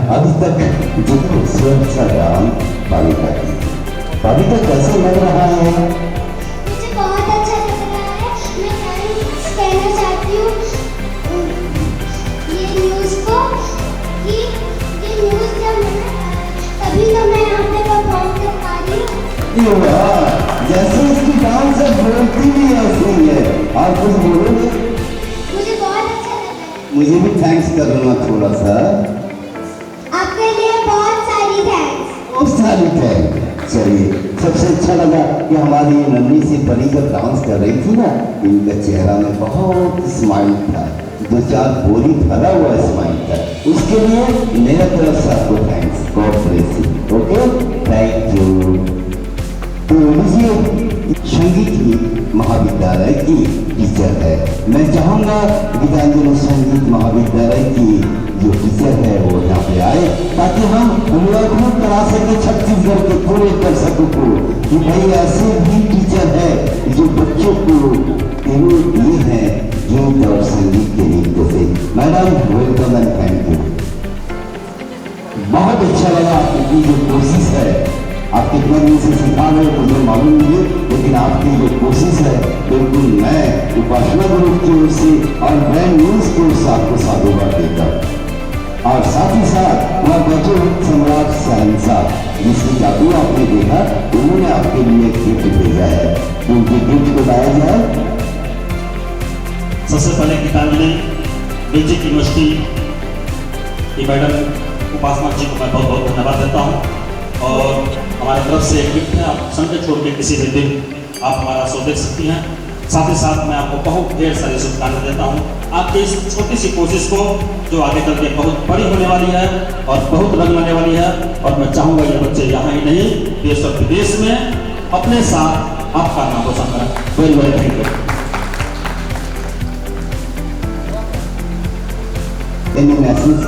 अभी तक जो खूबसूरत सा गान बालिका की बालिका कैसे लग रहा है? मुझे बहुत अच्छा लग रहा है। मैं थैंक्स कहना चाहती हूँ ये न्यूज़ को कि ये न्यूज़ जब तभी तो मैं यहाँ पे परफॉर्म कर पा रही हूँ। जैसे इसकी डांस से बोलती भी ऐसी है। आप कुछ बोलोगे? मुझे बहुत अच्छा लगा है। मुझे भी थैंक्स करना थोड़ा सा। आपके लिए बहुत सारी थैंक्स। बहुत सारी थैंक्स। चलिए, सबसे अच्छा लगा कि हमारी ये नन्ही सी परी जब डांस कर रही थी ना, इनका चेहरा में बहुत स्माइल था, दो चार बोली भरा हुआ स्माइल था। उसके लिए मेरा तरफ से आपको thanks. God bless you. Okay, thank you. तो लीजिए, संगीत की महाविद्यालय की टीचर है। मैं चाहूँगा गीतांजलि संगीत महाविद्यालय की जो टीचर है वो यहाँ पे आए, ताकि हम लोग करा सके छत्तीसगढ़ के पूरे दर्शकों को कि भाई ऐसे भी टीचर है जो बच्चों को दिए हैं गीत और संगीत के नृत्य से। Madam, welcome and thank you. बहुत अच्छा लगा आपकी जो कोशिश है, आप कितने दिन से सिखा रहे हो मुझे मालूम नहीं है, लेकिन आपकी जो कोशिश है बिल्कुल मैं उपासना ग्रुप की ओर से और ब्रांड न्यूज की ओर से आपको साधुवाद देता हूँ। और साथ ही साथ वहाँ बैठे सम्राट शहंशाह जिसकी जादू आपने देखा, उन्होंने आपके लिए एक गिफ्ट भेजा है। उनके गिफ्ट को लाया जाए। सबसे पहले गीतांजलि म्यूजिक यूनिवर्सिटी की मैडम उपासना जी को मैं बहुत बहुत धन्यवाद देता हूँ। और हमारी तरफ से एक गिफ्ट है, आप संडे छोड़ के किसी भी दिन आप हमारा शो देख सकती हैं। साथ ही साथ मैं आपको बहुत ढेर सारी शुभकामनाएं देता हूँ आपकी इस छोटी सी कोशिश को, जो आगे चल के बहुत बड़ी होने वाली है और बहुत रंग लाने वाली है। और मैं चाहूँगा ये बच्चे यहाँ ही नहीं, देश और विदेश में अपने साथ आपका नाम रोशन करें। Very very thank you. Any message?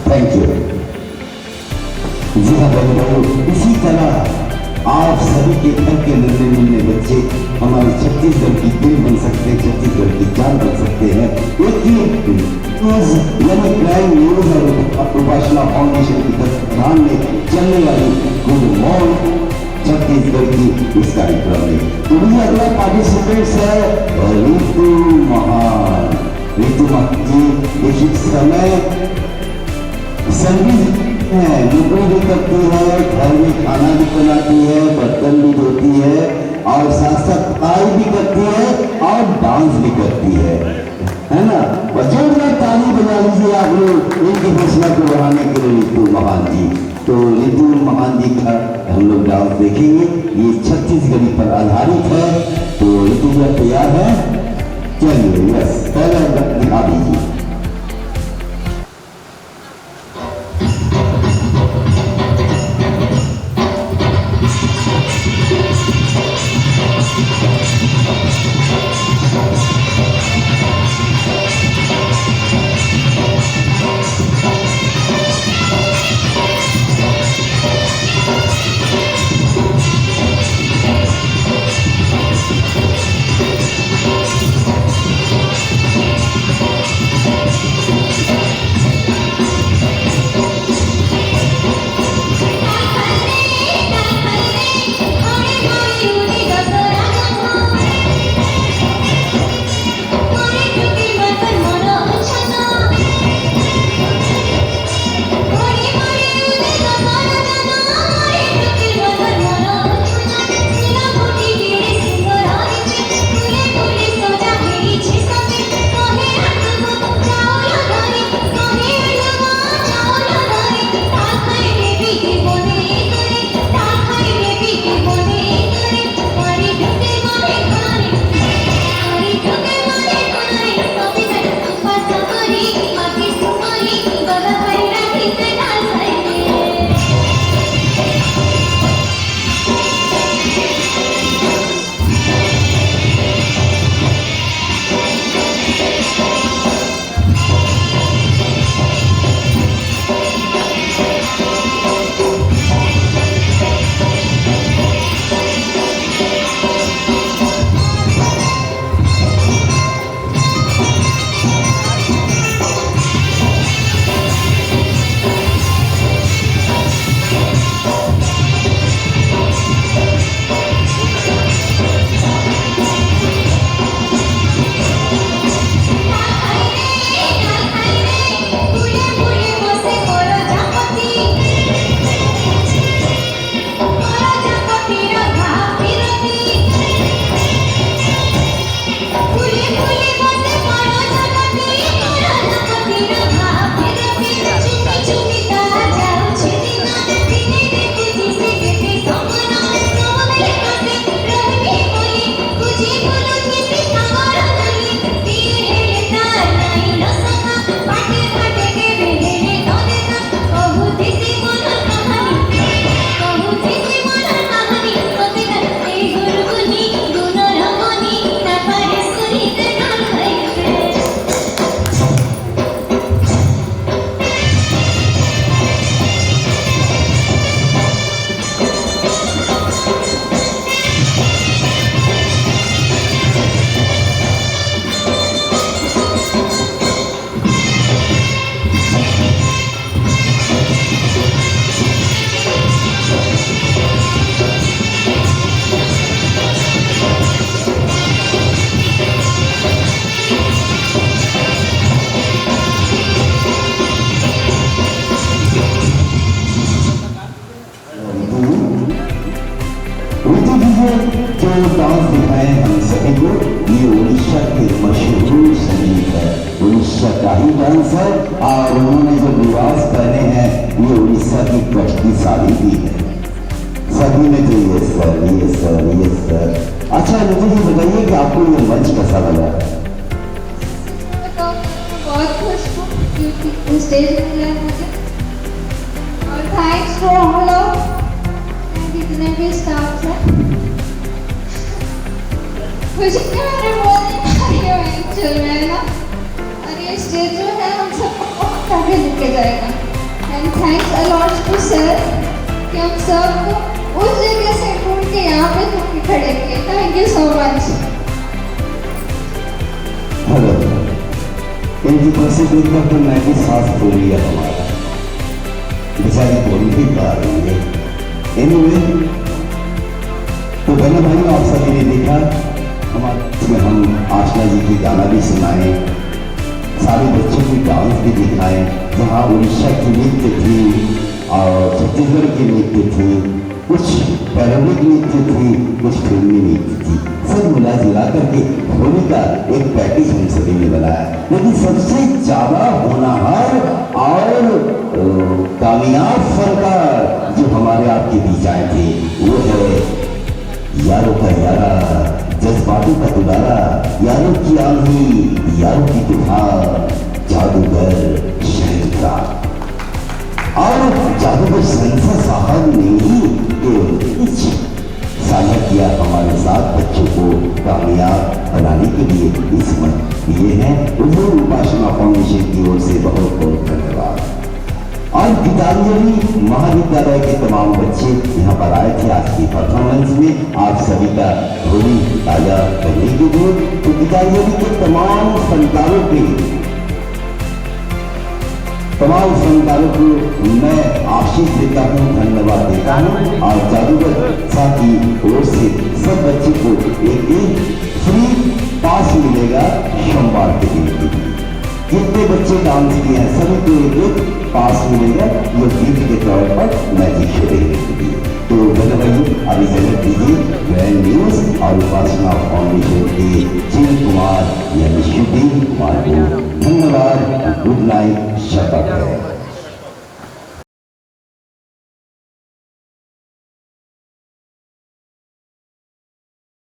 Thank you. जी हाँ बहनों, इसी तरह आप सभी के घर के नन्हे मुन्ने बच्चे हमारे छत्तीसगढ़ की दिल बन सकते हैं, छत्तीसगढ़ की जान बन सकते हैं। एक तुम्हें अगला पार्टिसिपेंट्स है ऋतु महान। ऋतु महान जी इस समय संगीत है, नौकरी भी करती है, घर में खाना भी बनाती है, बर्तन भी धोती है और साथ साथ पढ़ाई भी करती है और डांस भी करती है ना। जोरदार ताली बजा लीजिए आप लोग इनकी हौसला को बढ़ाने के लिए ऋतु महान जी। तो ऋतु महान जी का हम लोग डांस देखेंगे, ये छत्तीसगढ़ी पर आधारित है। तो ऋतु जी तैयार है? चलिए बस पहला दिखा दीजिए। जो डांस दिखाए हम सभी को, ये उड़ीसा के मशहूर संगीत है, उड़ीसा का ही डांस है। और उन्होंने जो लिबास पहने हैं ये उड़ीसा की कश्ती साड़ी भी है। सभी ने तो ये सर ये सर ये सर। अच्छा मुझे ये बताइए कि आपको ये मंच कैसा लगा? बहुत खुश हूँ क्योंकि स्टेज मिला है मुझे, और थैंक्स टू ऑल ऑफ जितने भी स्टाफ हैं। मुझे क्या बोल नहीं चल रहा है ना, और ये स्टेज जो है हम सबको बहुत आगे लेके जाएगा। And thanks a lot to sir कि हम सबको उस जगह से ढूंढ के यहाँ पे तुम खड़े किए। Thank you so much. Hello, इनकी खुशी देखकर तो मैं भी सांस फूल लिया हमारा, बेचारी बोल भी पा रही है। एनीवे, तो बहनों भाइयों, आप सभी ने देखा इसमें हम आशना जी की गाना भी सुनाए, सारे बच्चों की डांस भी दिखाए, जहाँ उड़ीसा की नृत्य थी और छत्तीसगढ़ की नृत्य थी, कुछ पैरोलिक नृत्य थी, कुछ फिल्मी नृत्य थी। सब मिला जुला करके होली का एक पैकेज हम सभी ने बनाया। लेकिन सबसे ज्यादा होनहार और कामयाब फनकार जो हमारे आपके बीच आए थे वो है यारों का यारा, जज्बातों का दुलारा, यारों की आंधी, यारों की तूफान, जादूगर शहंशाह। और जादूगर शहंशाह साहब ने ही साझा किया हमारे साथ बच्चों को कामयाब बनाने के लिए इस मंच दिए हैं। उन्हें उपासना फाउंडेशन की ओर से बहुत बहुत धन्यवाद। और गीतांजलि महाविद्यालय के तमाम बच्चे यहाँ पर आए थे आज की परफॉर्मेंस में आप सभी का होली ताजा करने के लिए। तो गीतांजलि के तमाम फनकारों को मैं आशीष देता हूँ, धन्यवाद देता हूँ। और जादूगर साहब की ओर से सब बच्चे को एक फ्री पास मिलेगा सोमवार के दिन के लिए। जितने बच्चे डांस किए हैं सभी को एक पास मिलेगा, ये गिफ्ट के तौर पर मैजिक शो देखने के लिए। तो बहनों भाइयों, अभी जरूर दीजिए ग्रैंड न्यूज और उपासना फाउंडेशन के चिल कुमार यानी शुद्धि कुमार को धन्यवाद। गुड नाइट, शपथ है।